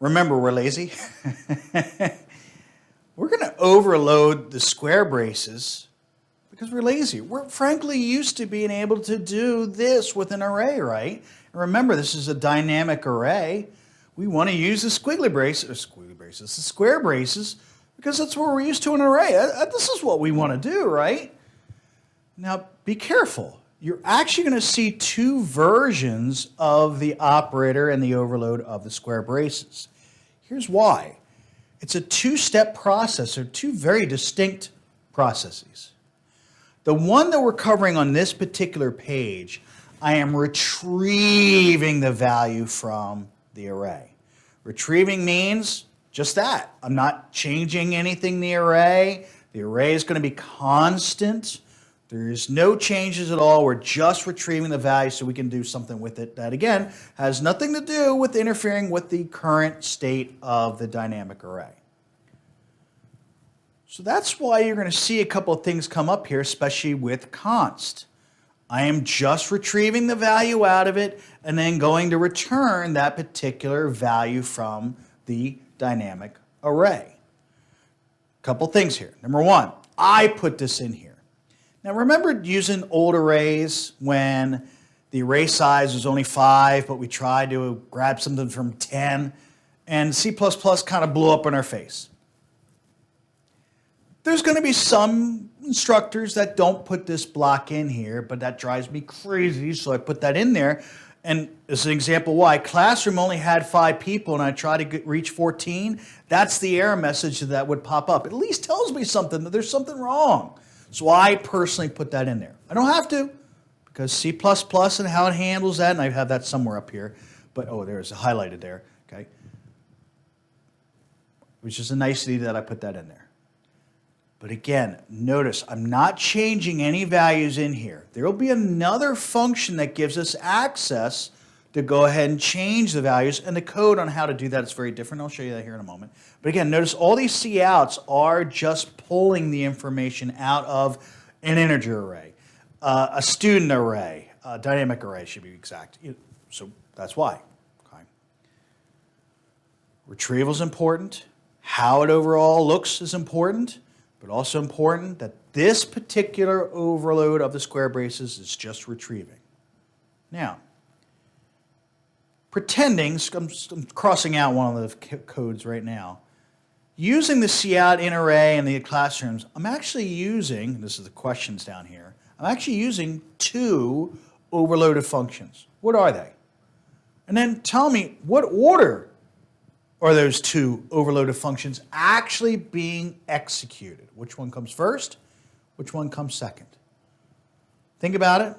Remember, we're lazy. We're going to overload the square braces because we're lazy. We're frankly used to being able to do this with an array, right? And remember, this is a dynamic array. We want to use the squiggly braces, the square braces, because that's what we're used to in an array. This is what we want to do, right? Now, be careful. You're actually going to see two versions of the operator and the overload of the square braces. Here's why. It's a two-step process, or two very distinct processes. The one that we're covering on this particular page, I am retrieving the value from the array. Retrieving means just that. I'm not changing anything in the array. The array is going to be constant. There's no changes at all. We're just retrieving the value so we can do something with it that, again, has nothing to do with interfering with the current state of the dynamic array. So that's why you're going to see a couple of things come up here, especially with const. I am just retrieving the value out of it and then going to return that particular value from the dynamic array. A couple things here. Number one, I put this in here. Now remember using old arrays when the array size was only 5, but we tried to grab something from 10, and C++ kind of blew up in our face. There's going to be some instructors that don't put this block in here, but that drives me crazy, so I put that in there. And as an example why, classroom only had 5 people and I tried to reach 14, that's the error message that would pop up. It at least tells me something, that there's something wrong. So I personally put that in there. I don't have to, because C++ and how it handles that, and I have that somewhere up here, but oh, there's a highlighted there, okay? Which is a nicety that I put that in there. But again, notice I'm not changing any values in here. There will be another function that gives us access to go ahead and change the values, and the code on how to do that is very different. I'll show you that here in a moment. But again, notice all these couts are just pulling the information out of an integer array, a student array, a dynamic array should be exact. So that's why. Okay. Retrieval is important. How it overall looks is important, but also important that this particular overload of the square braces is just retrieving. Now, pretending, I'm crossing out one of the codes right now, using the cout in array in the classrooms, I'm actually using, this is the questions down here, I'm actually using 2 overloaded functions. What are they? And then tell me what order are those 2 overloaded functions actually being executed? Which one comes first? Which one comes second? Think about it.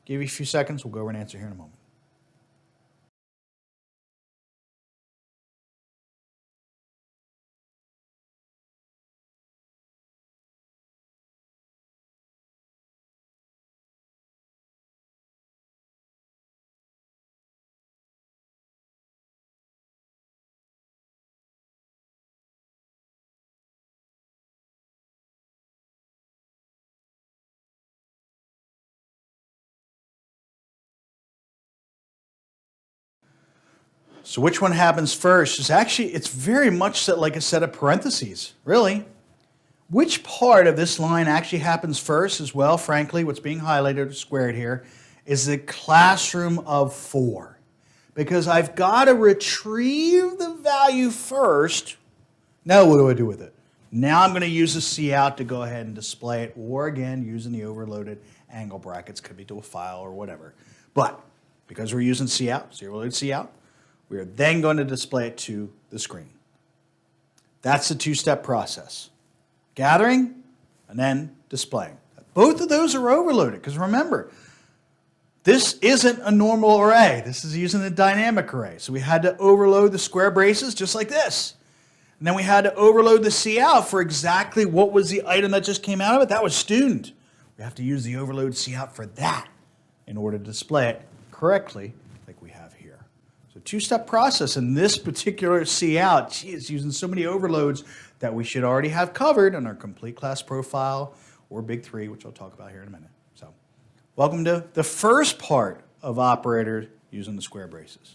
Give you a few seconds. We'll go over and answer here in a moment. So which one happens first? It's very much like a set of parentheses, really. Which part of this line actually happens first as well, frankly, what's being highlighted or squared here, is the classroom of 4. Because I've got to retrieve the value first. Now what do I do with it? Now I'm going to use the cout to go ahead and display it, or again, using the overloaded angle brackets, could be to a file or whatever. But because we're using cout, overloaded cout, we are then going to display it to the screen. That's the 2-step process. Gathering and then displaying. Both of those are overloaded because remember, this isn't a normal array. This is using the dynamic array. So we had to overload the square braces just like this. And then we had to overload the cout for exactly what was the item that just came out of it. That was student. We have to use the overload cout for that in order to display it correctly like we have here. So 2-step process in this particular cout, gee, it's using so many overloads that we should already have covered in our complete class profile or Big 3, which I'll talk about here in a minute. So welcome to the first part of operators using the square braces.